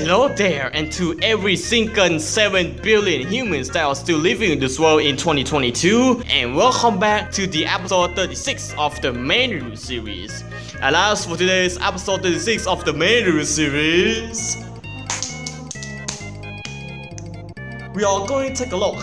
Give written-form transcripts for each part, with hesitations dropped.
Hello there, and to every single 7 billion humans that are still living in this world in 2022, and welcome back to the episode 36 of the main review series. And as for today's episode 36 of the main review series, we are going to take a look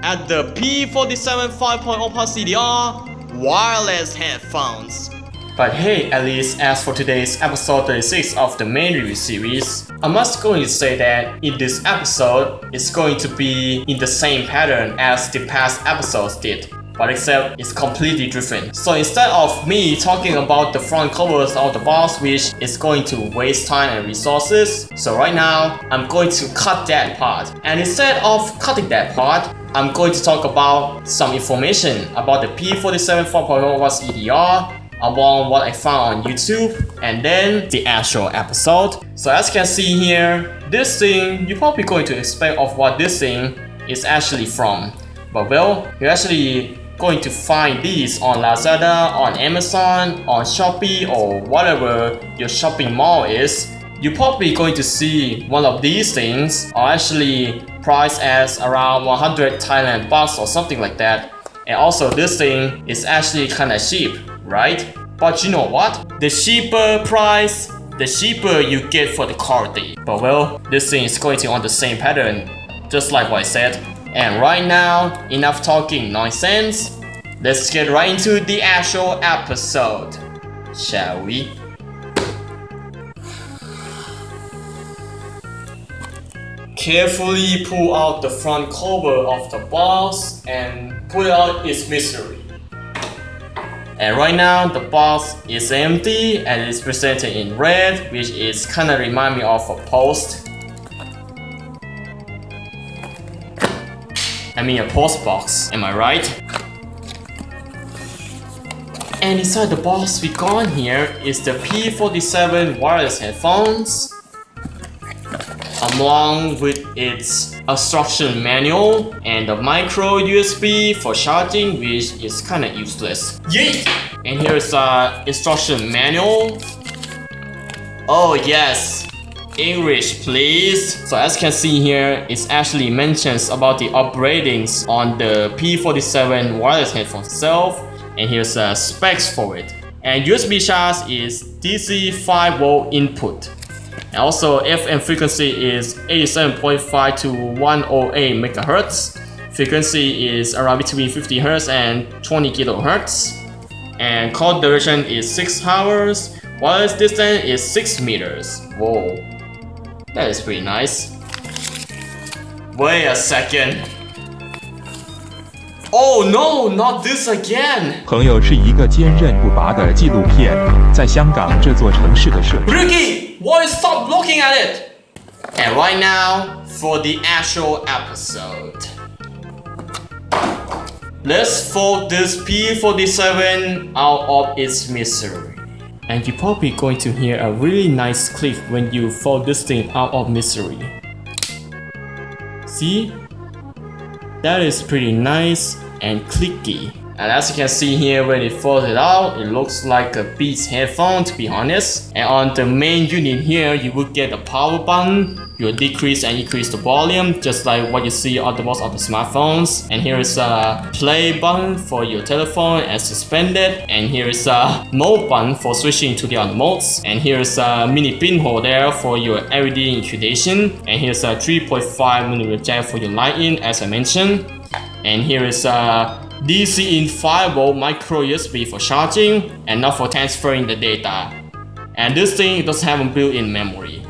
at the P47 5.0 Plus CDR wireless headphones. But hey, at least as for today's episode 36 of the main review series, I must going to say that in this episode, it's going to be in the same pattern as the past episodes did, but except it's completely different. So instead of me talking about the front covers of the box, which is going to waste time and resources, so right now, I'm going to cut that part. And instead of cutting that part, I'm going to talk about some information about the P47 4.0 Plus EDR, among what I found on YouTube, and then the actual episode. So as you can see here, this thing, you're probably going to expect of what this thing is actually from. But well, you're actually going to find these on Lazada, on Amazon, on Shopee, or whatever your shopping mall is. You're probably going to see one of these things are actually priced as around 100 Thailand bucks or something like that. And also this thing is actually kinda cheap, right? But you know what? The cheaper price, the cheaper you get for the quality. But well, this thing is going to on the same pattern, just like what I said. And right now, enough talking nonsense. Let's get right into the actual episode, shall we? Carefully pull out the front cover of the box and pull out its mystery. And right now the box is empty and it's presented in red, which is kinda remind me of a post. I mean a post box, am I right? And inside the box we got here is the P47 wireless headphones, along with its instruction manual and the micro USB for charging, which is kinda useless. Yeet! And here's the instruction manual. Oh yes, English please. So as you can see here, it actually mentions about the upgradings on the P47 wireless headphones itself, and here's the specs for it. And USB charge is DC 5V input. And also FM frequency is 87.5 to 108 MHz. Frequency is around between 50 Hz and 20 kHz. And call duration is 6 hours. Wireless distance is 6 meters. Whoa, that is pretty nice. Wait a second. Oh no, not this again! 朋友是一个坚韧不拔的纪录片，在香港这座城市的设计。 Ryukin, why stop looking at it? And right now, for the actual episode. Let's fold this P47 out of its misery. And you're probably going to hear a really nice click when you fold this thing out of misery. See? That is pretty nice and clicky. And as you can see here, when it folds it out, it looks like a Beats headphone, to be honest. And on the main unit here, you will get a power button. You'll decrease and increase the volume, just like what you see on the most of the smartphones. And here is a play button for your telephone and suspended. And here is a mode button for switching to the other modes. And here is a mini pinhole there for your LED inclination. And here's a 3.5mm jack for your light-in, as I mentioned. And here is a DC in 5V micro USB for charging and not for transferring the data. And this thing doesn't have a built-in memory.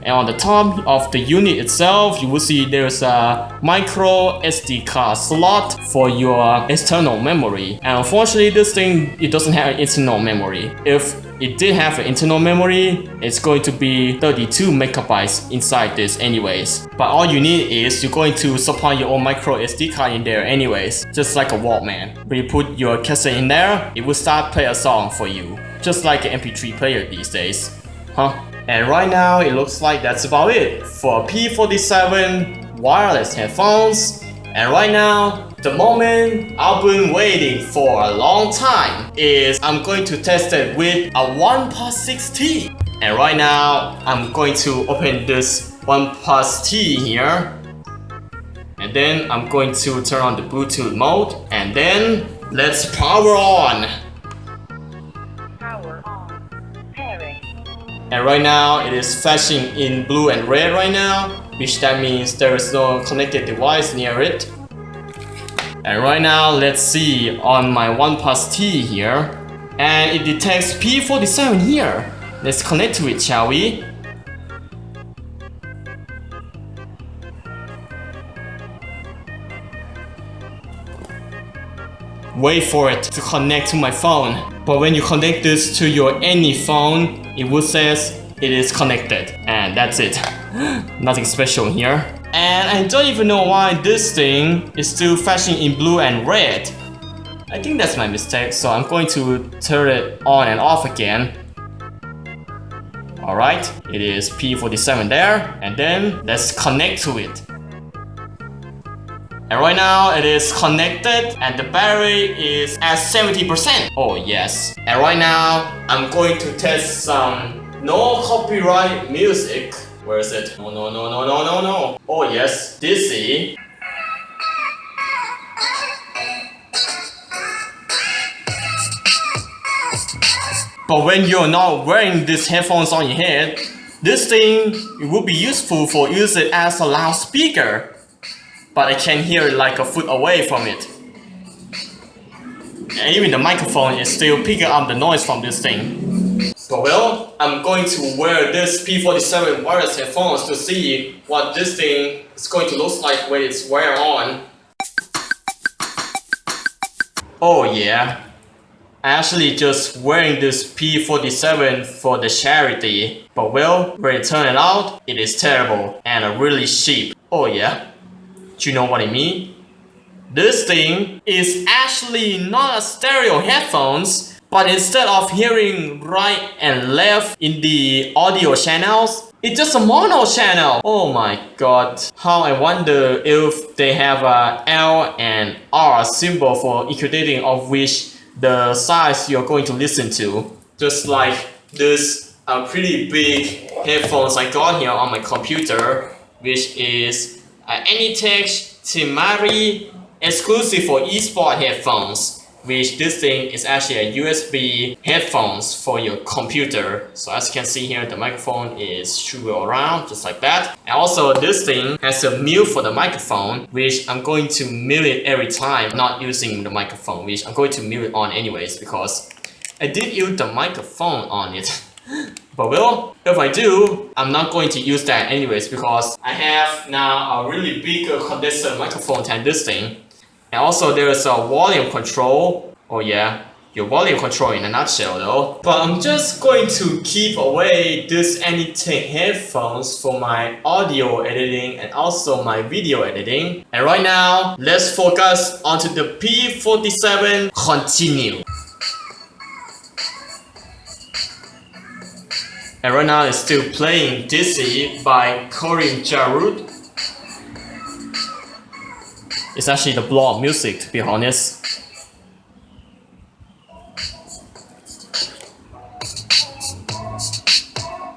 And on the top of the unit itself, you will see there's a micro SD card slot for your external memory. And unfortunately, this thing, it doesn't have an internal memory. If it did have an internal memory, it's going to be 32 megabytes inside this anyways. But all you need is you're going to supply your own micro SD card in there anyways, just like a Walkman. When you put your cassette in there, it will start play a song for you, just like an MP3 player these days. Huh? And right now, it looks like that's about it for P47 wireless headphones. And right now, the moment I've been waiting for a long time is I'm going to test it with a 1+6T. And right now, I'm going to open this 1+T here. And then I'm going to turn on the Bluetooth mode. And then let's power on. Power on. Pairing. And right now it is flashing in blue and red right now, which that means there is no connected device near it. And right now let's see on my 1+T here, and it detects P47 here. Let's connect to it, shall we? Wait for it to connect to my phone. But when you connect this to your any phone, it will says it is connected. And that's it. Nothing special here. And I don't even know why this thing is still flashing in blue and red. I think that's my mistake, so I'm going to turn it on and off again. Alright, it is P47 there. And then let's connect to it. And right now it is connected and the battery is at 70%. Oh yes. And right now I'm going to test some no copyright music. Where is it? No. Oh yes, Dizzy. But when you're not wearing these headphones on your head, this thing it would be useful for use it as a loudspeaker. But I can hear it like a foot away from it. And even the microphone is still picking up the noise from this thing. So well, I'm going to wear this P47 wireless headphones to see what this thing is going to look like when it's wear on. Oh yeah, I'm actually just wearing this P47 for the charity. But well, when I turn it out, it is terrible and really cheap. Oh yeah. Do you know what I mean? This thing is actually not a stereo headphones, but instead of hearing right and left in the audio channels, it's just a mono channel. Oh my god. How I wonder if they have a L and R symbol for equating of which the size you're going to listen to. Just like this pretty big headphones I got here on my computer, which is Anytech Timari exclusive for eSport headphones, which this thing is actually a USB headphones for your computer. So as you can see here, the microphone is swivel around just like that. And also this thing has a mute for the microphone, which I'm going to mute it every time not using the microphone, which I'm going to mute it on anyways because I did use the microphone on it. But well, if I do, I'm not going to use that anyways because I have now a really big condenser microphone than this thing. And also there is a volume control. Oh yeah, your volume control in a nutshell though. But I'm just going to keep away this Anytech headphones for my audio editing and also my video editing. And right now, let's focus onto the P47 Continue. And right now it's still playing Dizzy by Corinne Jarud. It's actually the blog music, to be honest.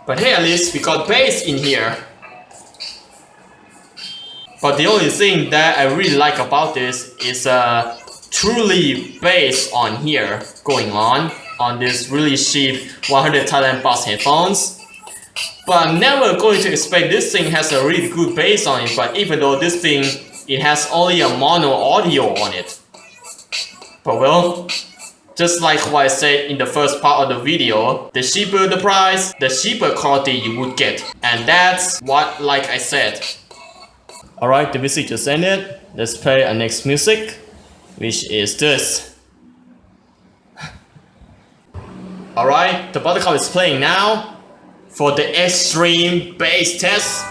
But hey, at least we got bass in here. But the only thing that I really like about this is truly bass on here going on this really cheap 100 Thailand baht headphones. But I'm never going to expect this thing has a really good bass on it, but even though this thing, it has only a mono audio on it. But well, just like what I said in the first part of the video, the cheaper the price, the cheaper quality you would get. And that's what, like I said. Alright, the music just ended. Let's play our next music, which is this. Alright, the Buttercup is playing now for the extreme bass test.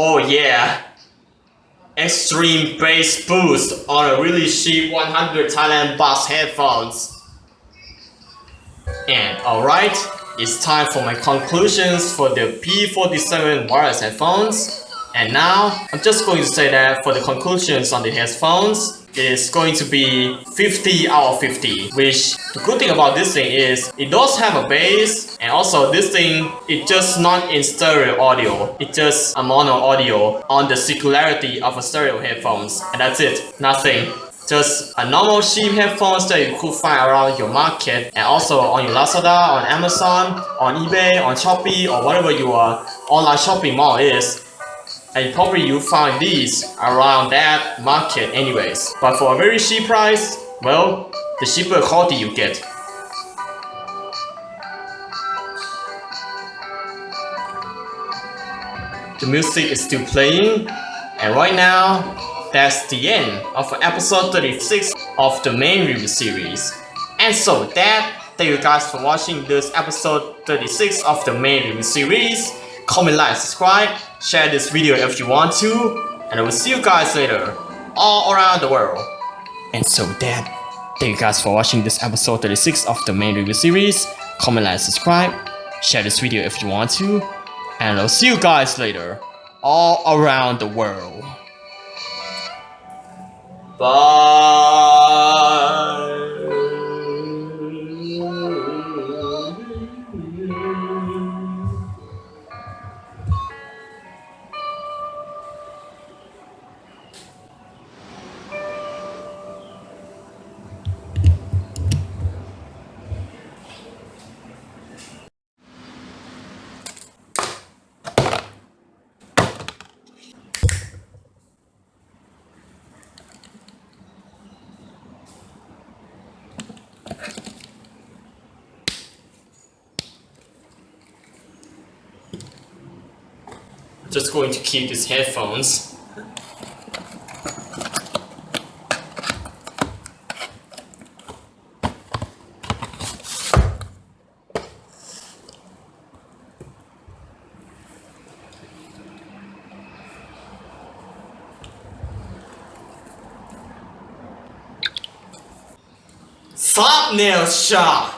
Oh yeah. extreme bass boost on a really cheap 100 Thailand baht headphones. And alright, it's time for my conclusions for the P47 wireless headphones. And now, I'm just going to say that for the conclusions on the headphones, it's going to be 50 out of 50. Which, the good thing about this thing is, it does have a bass, and also this thing, it's just not in stereo audio. It's just a mono audio on the circularity of a stereo headphones. And that's it, nothing. Just a normal cheap headphones that you could find around your market, and also on your Lazada, on Amazon, on eBay, on Shopee, or whatever your online shopping mall is. And probably you find these around that market anyways. But for a very cheap price, well, the cheaper quality you get. The music is still playing, and right now, that's the end of episode 36 of the main review series. And so thank you guys for watching this episode 36 of the main review series. Comment, like, subscribe, share this video if you want to, and I will see you guys later, all around the world. And so thank you guys for watching this episode 36 of the main review series. Comment, like, subscribe, share this video if you want to, and I'll see you guys later, all around the world. Bye. Just going to keep these headphones. Thumbnail shot.